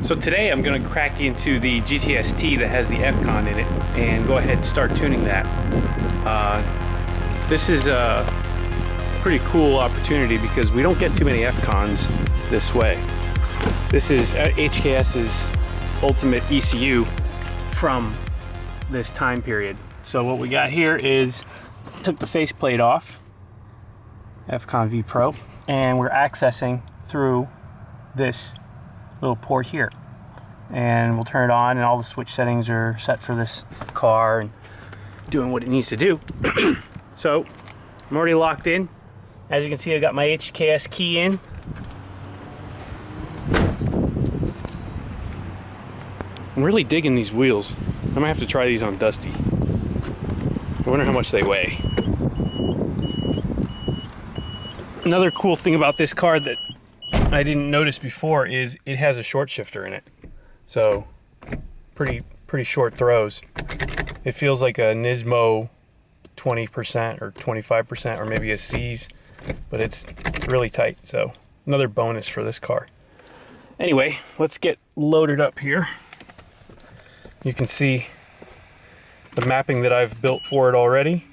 So today I'm going to crack into the GTST that has the FCON in it and go ahead and start tuning that. This is a pretty cool opportunity because we don't get too many FCONs this way. This is HKS's ultimate ECU from this time period. So what we got here is, took the faceplate off, FCON VPro, and we're accessing through this little port here, and we'll turn it on, and all the switch settings are set for this car and doing what it needs to do. So I'm already locked in. As you can see, I got my HKS key in. I'm really digging these wheels. I'm gonna have to try these on Dusty. I wonder how much they weigh. Another cool thing about this car that I didn't notice before is it has a short shifter in it. So pretty short throws. It feels like a Nismo 20% or 25%, or maybe a C's, but it's really tight. So another bonus for this car. Anyway, let's get loaded up here. You can see the mapping that I've built for it already.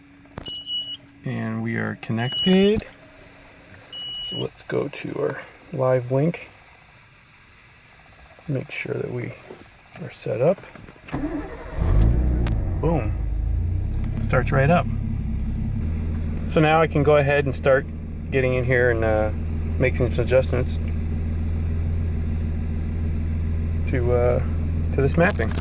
And we are connected. So let's go to our live link. Make sure that we are set up. Boom. Starts right up. So now I can go ahead and start getting in here and making some adjustments to this mapping.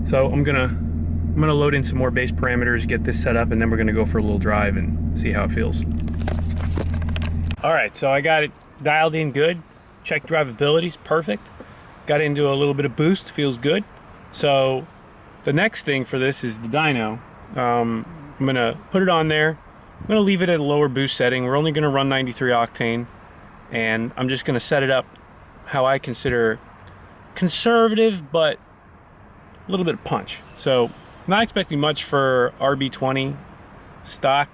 So I'm gonna load in some more base parameters, get this set up, and then we're gonna go for a little drive and see how it feels. All right, so I got it dialed in good. Check drivability is perfect. Got into a little bit of boost, feels good. So the next thing for this is the dyno. I'm gonna put it on there. I'm gonna leave it at a lower boost setting. We're only gonna run 93 octane, and I'm just gonna set it up how I consider conservative, but a little bit of punch. So not expecting much for RB20. Stock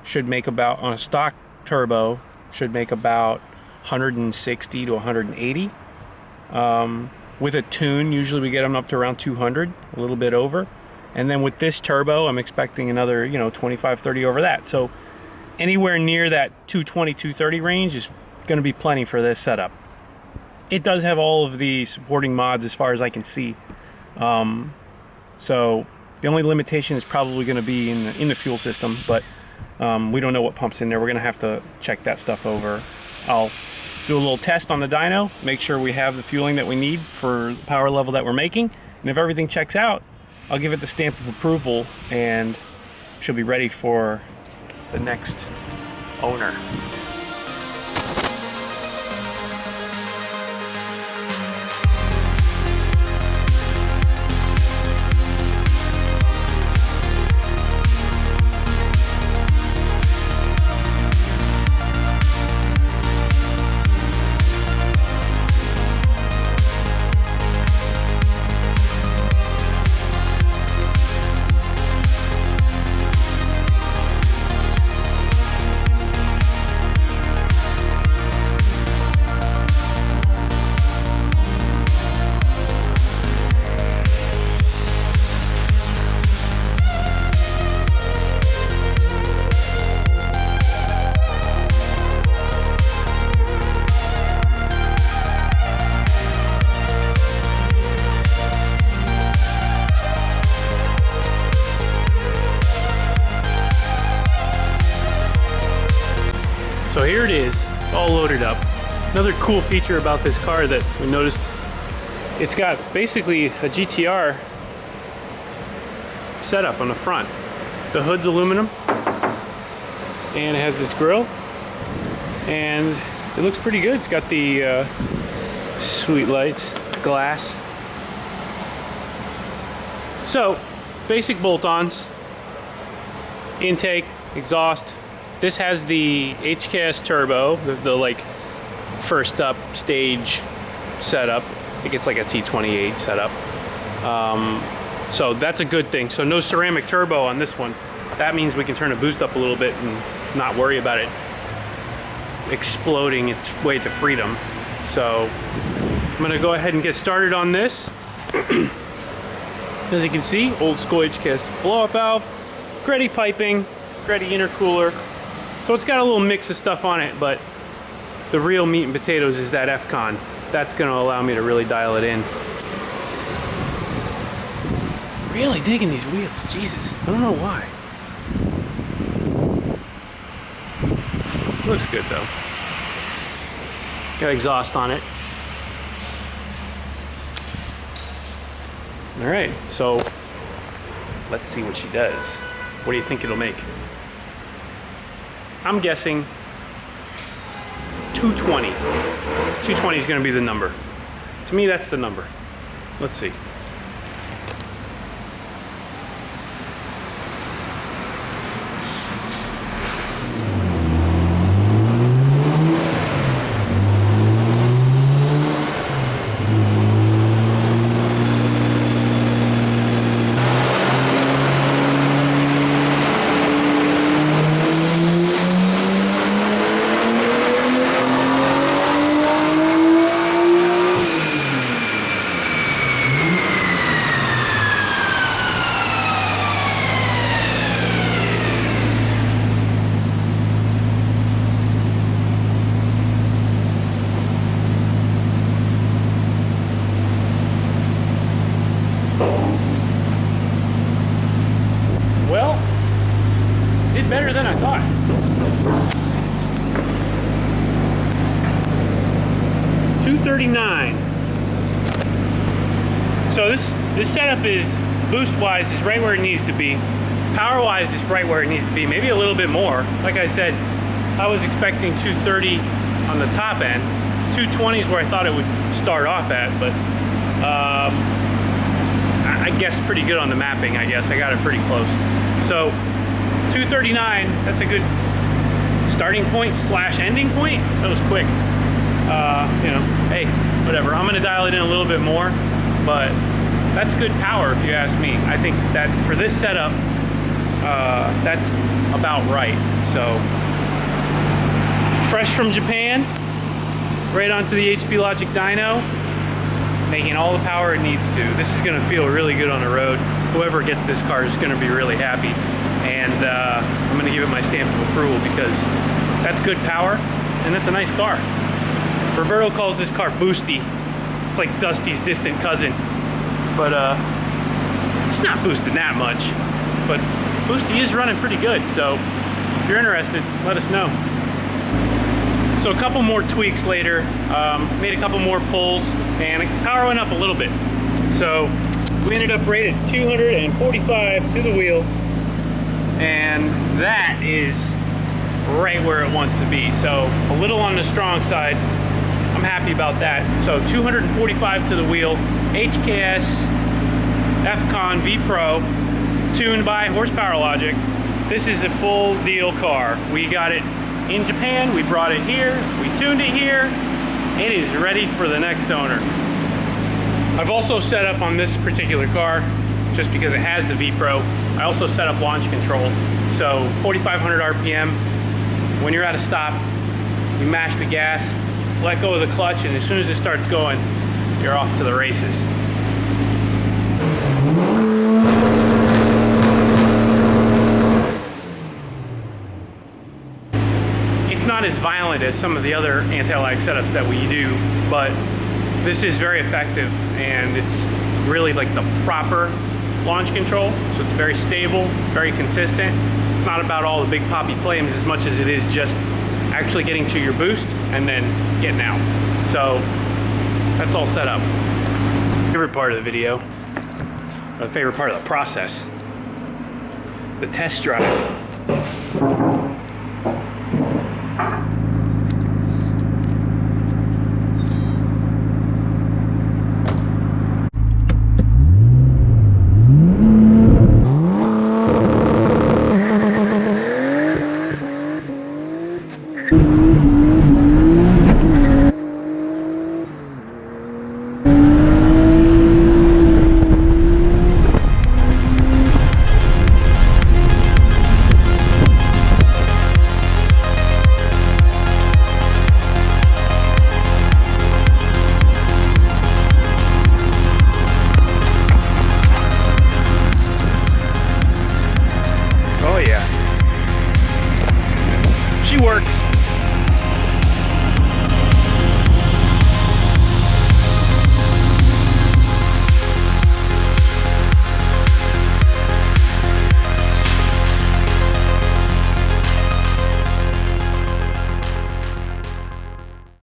should make about, on a stock turbo, should make about 160 to 180. With a tune, usually we get them up to around 200, a little bit over. And then with this turbo, I'm expecting another, 25, 30 over that. So anywhere near that 220, 230 range is gonna be plenty for this setup. It does have all of the supporting mods as far as I can see. So the only limitation is probably gonna be in the fuel system, but we don't know what pumps in there. We're gonna have to check that stuff over. I'll do a little test on the dyno, make sure we have the fueling that we need for the power level that we're making. And if everything checks out, I'll give it the stamp of approval and she'll be ready for the next owner. So here it is, all loaded up. Another cool feature about this car that we noticed, it's got basically a GTR setup on the front. The hood's aluminum, and it has this grille, and it looks pretty good. It's got the sweet lights, glass. So, basic bolt-ons, intake, exhaust. This has the HKS turbo, the like first up stage setup. I think it's like a T28 setup. So that's a good thing. So no ceramic turbo on this one. That means we can turn the boost up a little bit and not worry about it exploding its way to freedom. So I'm gonna go ahead and get started on this. As you can see, old school HKS blow-up valve, Greddy piping, Greddy intercooler. So it's got a little mix of stuff on it, but the real meat and potatoes is that FCON. That's gonna allow me to really dial it in. Really digging these wheels, Jesus. I don't know why. Looks good though. Got exhaust on it. All right, so let's see what she does. What do you think it'll make? I'm guessing 220. 220 is gonna be the number. To me, that's the number. Let's see. Well, did better than I thought. $239. So this setup is boost-wise is right where it needs to be. Power-wise is right where it needs to be. Maybe a little bit more. Like I said, I was expecting 230 on the top end. 220 is where I thought it would start off at, but I guessed pretty good on the mapping, I guess. I got it pretty close. So 239, that's a good starting point slash ending point. That was quick. You know, hey, whatever. I'm gonna dial it in a little bit more, but that's good power if you ask me. I think that for this setup, that's about right. So fresh from Japan, right onto the HP Logic dyno, making all the power it needs to. This is gonna feel really good on the road. Whoever gets this car is gonna be really happy. And I'm gonna give it my stamp of approval because that's good power and that's a nice car. Roberto calls this car Boosty. It's like Dusty's distant cousin. But it's not boosted that much. But Boosty is running pretty good, so if you're interested, let us know. So a couple more tweaks later, made a couple more pulls, and power went up a little bit. So we ended up rated 245 to the wheel, and that is right where it wants to be. So a little on the strong side. I'm happy about that. So 245 to the wheel, HKS, FCON VPro, tuned by Horsepower Logic. This is a full deal car. We got it in Japan, we brought it here, we tuned it here. It is ready for the next owner. I've also set up on this particular car, just because it has the VPro, I also set up launch control. So 4,500 RPM, when you're at a stop, you mash the gas, let go of the clutch, and as soon as it starts going, you're off to the races. It's not as violent as some of the other anti-lag setups that we do, but this is very effective, and it's really like the proper launch control. So it's very stable, very consistent. It's not about all the big poppy flames as much as it is just actually getting to your boost and then getting out. So that's all set up. Favorite part of the video, or the favorite part of the process, the test drive. works.